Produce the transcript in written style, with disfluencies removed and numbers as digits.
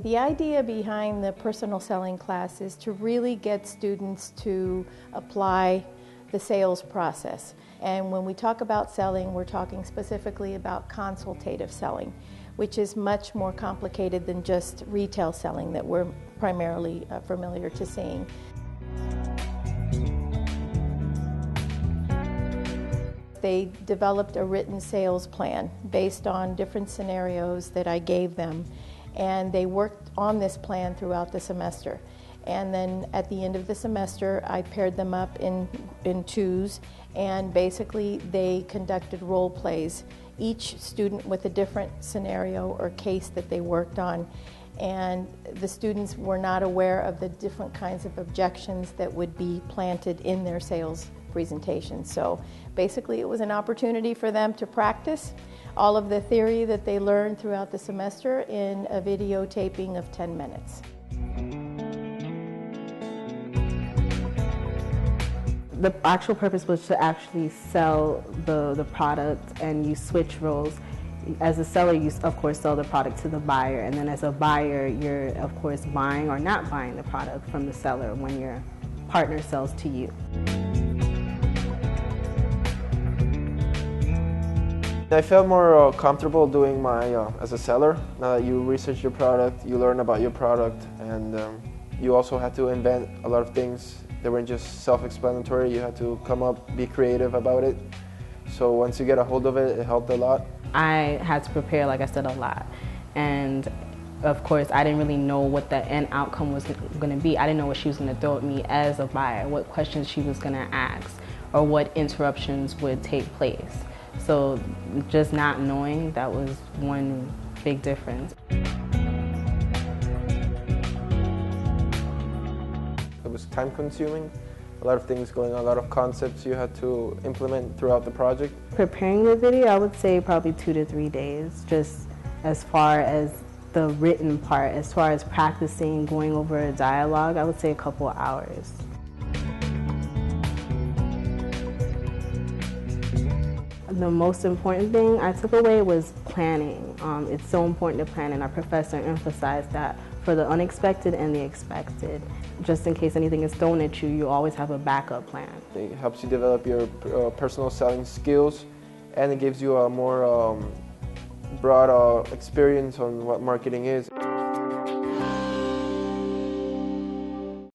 The idea behind the personal selling class is to really get students to apply the sales process. And when we talk about selling, we're talking specifically about consultative selling, which is much more complicated than just retail selling that we're primarily familiar to seeing. They developed a written sales plan based on different scenarios that I gave them, and they worked on this plan throughout the semester. And then at the end of the semester, I paired them up in twos, and basically they conducted role plays, each student with a different scenario or case that they worked on. And the students were not aware of the different kinds of objections that would be planted in their sales presentation. So basically it was an opportunity for them to practice all of the theory that they learned throughout the semester in a videotaping of 10 minutes. The actual purpose was to actually sell the product, and you switch roles. As a seller, you of course sell the product to the buyer, and then as a buyer, you're of course buying or not buying the product from the seller when your partner sells to you. I felt more comfortable doing my as a seller. Now that you research your product, you learn about your product, and you also had to invent a lot of things that weren't just self-explanatory. You had to come up, be creative about it. So once you get a hold of it, it helped a lot. I had to prepare, like I said, a lot. And of course, I didn't really know what the end outcome was going to be. I didn't know what she was going to throw at me as a buyer, what questions she was going to ask, or what interruptions would take place. So just not knowing, that was one big difference. It was time consuming, a lot of things going on, a lot of concepts you had to implement throughout the project. Preparing the video, I would say probably 2 to 3 days, just as far as the written part. As far as practicing, going over a dialogue, I would say a couple of hours. The most important thing I took away was planning. It's so important to plan, and our professor emphasized that for the unexpected and the expected. Just in case anything is thrown at you, you always have a backup plan. It helps you develop your personal selling skills, and it gives you a more broad experience on what marketing is.